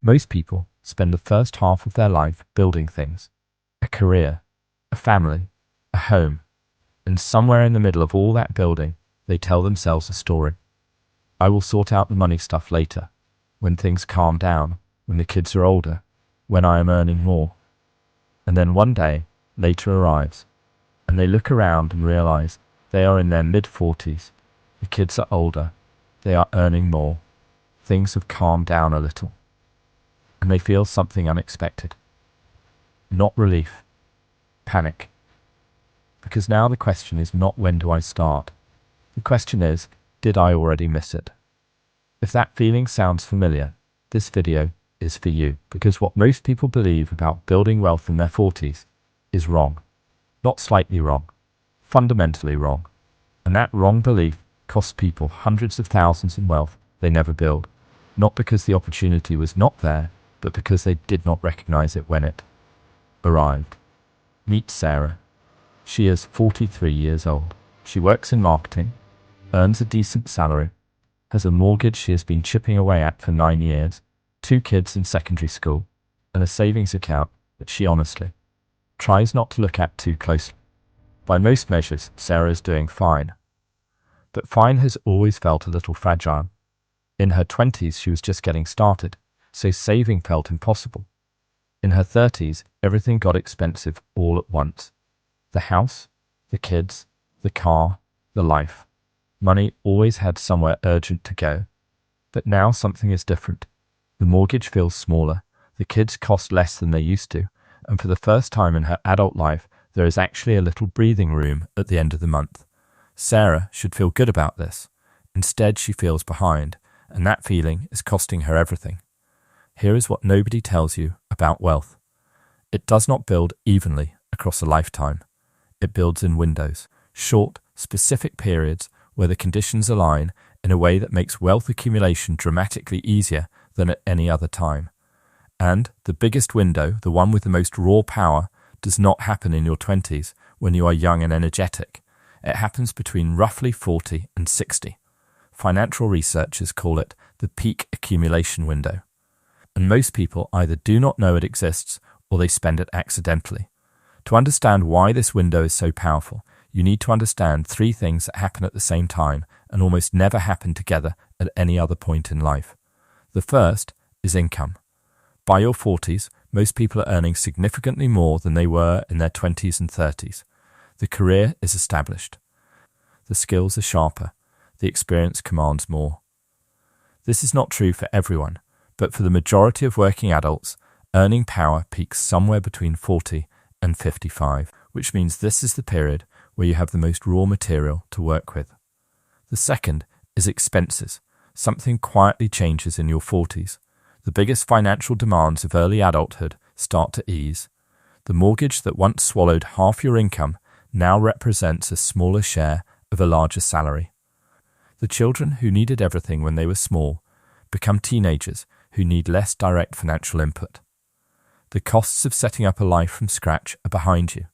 Most people spend the first half of their life building things: a career, a family, a home, and somewhere in the middle of all that building, they tell themselves a story. I will sort out the money stuff later, when things calm down, when the kids are older, when I am earning more. And then one day, later arrives, and they look around and realize they are in their mid-40s, the kids are older, they are earning more, things have calmed down a little, and they feel something unexpected. Not relief, panic. Because now the question is not when do I start? The question is, did I already miss it? If that feeling sounds familiar, this video is for you, because what most people believe about building wealth in their 40s is wrong. Not slightly wrong, fundamentally wrong. And that wrong belief costs people hundreds of thousands in wealth they never build, not because the opportunity was not there, but because they did not recognize it when it arrived. Meet Sarah. She is 43 years old. She works in marketing, earns a decent salary, has a mortgage she has been chipping away at for 9 years, 2 kids in secondary school, and a savings account that she honestly tries not to look at too closely. By most measures, Sarah is doing fine. But fine has always felt a little fragile. In her 20s, she was just getting started, so saving felt impossible. In her 30s, everything got expensive all at once. The house, the kids, the car, the life. Money always had somewhere urgent to go. But now something is different. The mortgage feels smaller, the kids cost less than they used to, and for the first time in her adult life, there is actually a little breathing room at the end of the month. Sarah should feel good about this. Instead, she feels behind, and that feeling is costing her everything. Here is what nobody tells you about wealth. It does not build evenly across a lifetime. It builds in windows, short, specific periods where the conditions align in a way that makes wealth accumulation dramatically easier than at any other time. And the biggest window, the one with the most raw power, does not happen in your 20s when you are young and energetic. It happens between roughly 40 and 60. Financial researchers call it the peak accumulation window. And most people either do not know it exists or they spend it accidentally. To understand why this window is so powerful, you need to understand 3 things that happen at the same time and almost never happen together at any other point in life. The first is income. By your 40s, most people are earning significantly more than they were in their 20s and 30s. The career is established. The skills are sharper. The experience commands more. This is not true for everyone, but for the majority of working adults, earning power peaks somewhere between 40 and 55, which means this is the period where you have the most raw material to work with. The second is expenses. Something quietly changes in your 40s. The biggest financial demands of early adulthood start to ease. The mortgage that once swallowed half your income now represents a smaller share of a larger salary. The children who needed everything when they were small become teenagers who need less direct financial input. The costs of setting up a life from scratch are behind you,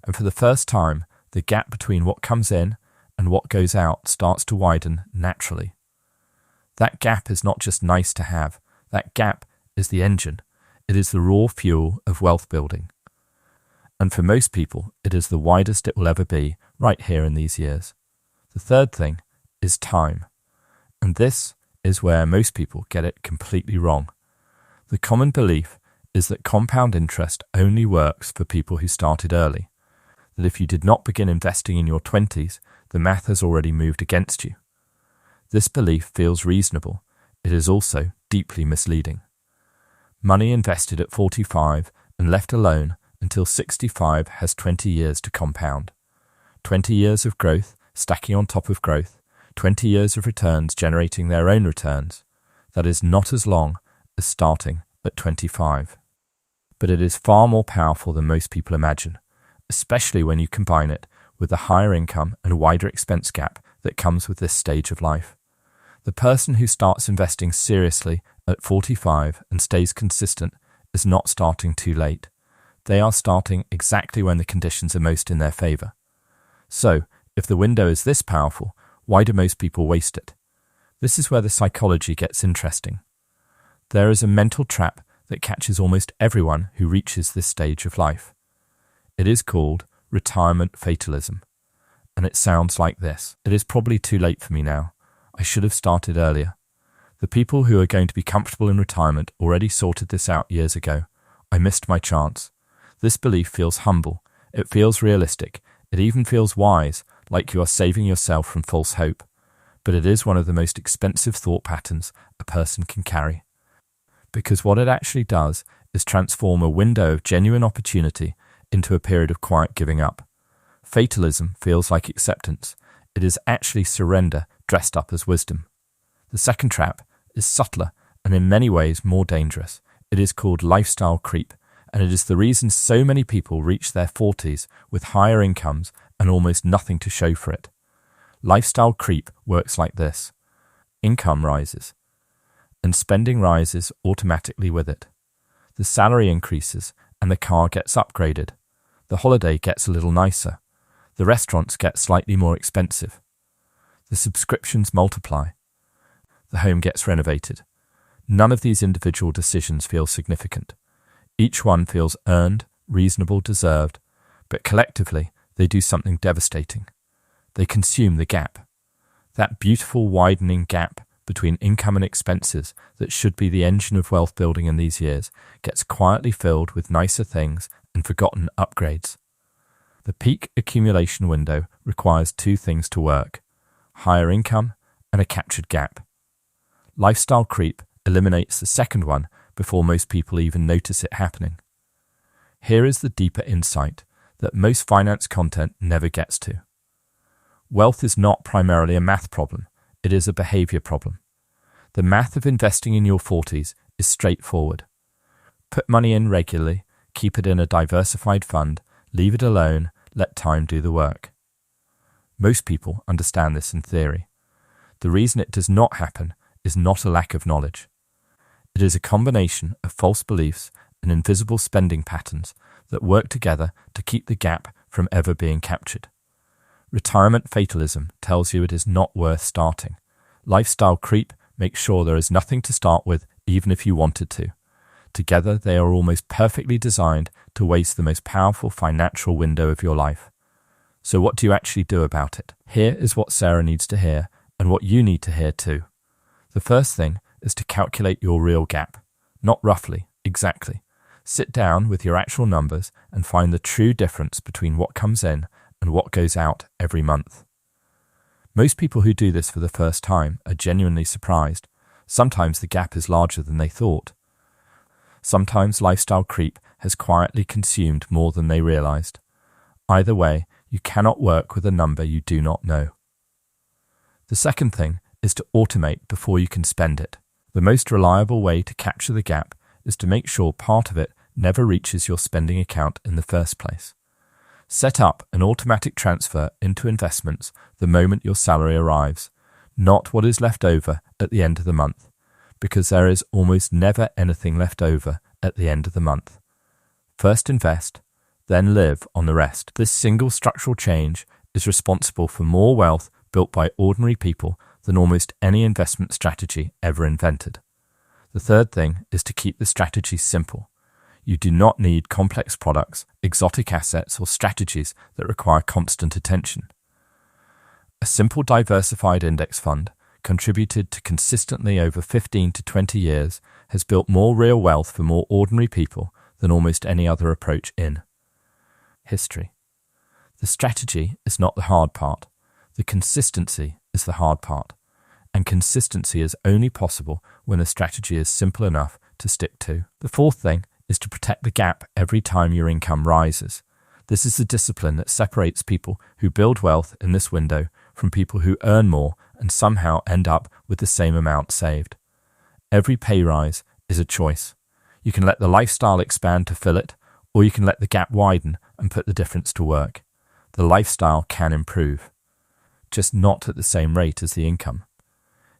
and for the first time, the gap between what comes in and what goes out starts to widen naturally. That gap is not just nice to have. That gap is the engine. It is the raw fuel of wealth building. And for most people, it is the widest it will ever be right here in these years. The third thing is time. And this is where most people get it completely wrong. The common belief is that compound interest only works for people who started early. That if you did not begin investing in your 20s, the math has already moved against you. This belief feels reasonable. It is also deeply misleading. Money invested at 45 and left alone until 65 has 20 years to compound. 20 years of growth stacking on top of growth, 20 years of returns generating their own returns. That is not as long as starting at 25. But it is far more powerful than most people imagine, especially when you combine it with the higher income and wider expense gap that comes with this stage of life. The person who starts investing seriously at 45 and stays consistent is not starting too late. They are starting exactly when the conditions are most in their favor. So, if the window is this powerful, why do most people waste it? This is where the psychology gets interesting. There is a mental trap that catches almost everyone who reaches this stage of life. It is called retirement fatalism, and it sounds like this. It is probably too late for me now. I should have started earlier. The people who are going to be comfortable in retirement already sorted this out years ago. I missed my chance. This belief feels humble. It feels realistic. It even feels wise, like you are saving yourself from false hope. But it is one of the most expensive thought patterns a person can carry. Because what it actually does is transform a window of genuine opportunity into a period of quiet giving up. Fatalism feels like acceptance. It is actually surrender dressed up as wisdom. The second trap is subtler and in many ways more dangerous. It is called lifestyle creep, and it is the reason so many people reach their 40s with higher incomes and almost nothing to show for it. Lifestyle creep works like this. Income rises, and spending rises automatically with it. The salary increases and the car gets upgraded. The holiday gets a little nicer. The restaurants get slightly more expensive. The subscriptions multiply. The home gets renovated. None of these individual decisions feel significant. Each one feels earned, reasonable, deserved, but collectively they do something devastating. They consume the gap. That beautiful widening gap between income and expenses that should be the engine of wealth building in these years gets quietly filled with nicer things and forgotten upgrades. The peak accumulation window requires two things to work: higher income and a captured gap. Lifestyle creep eliminates the second one before most people even notice it happening. Here is the deeper insight that most finance content never gets to. Wealth is not primarily a math problem, it is a behavior problem. The math of investing in your 40s is straightforward. Put money in regularly, keep it in a diversified fund, leave it alone, let time do the work. Most people understand this in theory. The reason it does not happen is not a lack of knowledge. It is a combination of false beliefs and invisible spending patterns that work together to keep the gap from ever being captured. Retirement fatalism tells you it is not worth starting. Lifestyle creep makes sure there is nothing to start with, even if you wanted to. Together, they are almost perfectly designed to waste the most powerful financial window of your life. So what do you actually do about it? Here is what Sarah needs to hear, and what you need to hear too. The first thing is to calculate your real gap. Not roughly, exactly. Sit down with your actual numbers and find the true difference between what comes in and what goes out every month. Most people who do this for the first time are genuinely surprised. Sometimes the gap is larger than they thought. Sometimes lifestyle creep has quietly consumed more than they realized. Either way, you cannot work with a number you do not know. The second thing is to automate before you can spend it. The most reliable way to capture the gap is to make sure part of it never reaches your spending account in the first place. Set up an automatic transfer into investments the moment your salary arrives, not what is left over at the end of the month, because there is almost never anything left over at the end of the month. First invest, then live on the rest. This single structural change is responsible for more wealth built by ordinary people than almost any investment strategy ever invented. The third thing is to keep the strategy simple. You do not need complex products, exotic assets, or strategies that require constant attention. A simple diversified index fund, contributed to consistently over 15 to 20 years, has built more real wealth for more ordinary people than almost any other approach in history. The strategy is not the hard part. The consistency is the hard part. And consistency is only possible when a strategy is simple enough to stick to. The fourth thing is to protect the gap every time your income rises. This is the discipline that separates people who build wealth in this window from people who earn more and somehow end up with the same amount saved. Every pay rise is a choice. You can let the lifestyle expand to fill it, or you can let the gap widen and put the difference to work. The lifestyle can improve, just not at the same rate as the income.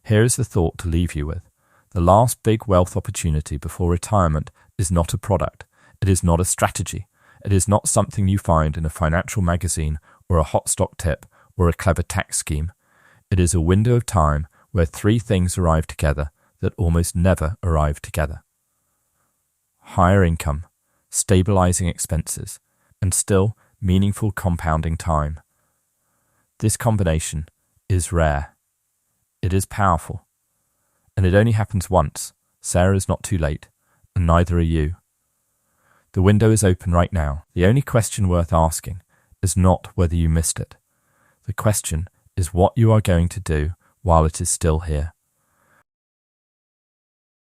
Here is the thought to leave you with. The last big wealth opportunity before retirement is not a product. It is not a strategy. It is not something you find in a financial magazine or a hot stock tip or a clever tax scheme. It is a window of time where three things arrive together that almost never arrive together. Higher income, stabilizing expenses, and still meaningful compounding time. This combination is rare. It is powerful. And it only happens once. Sarah's not too late, and neither are you. The window is open right now. The only question worth asking is not whether you missed it. The question is what you are going to do while it is still here.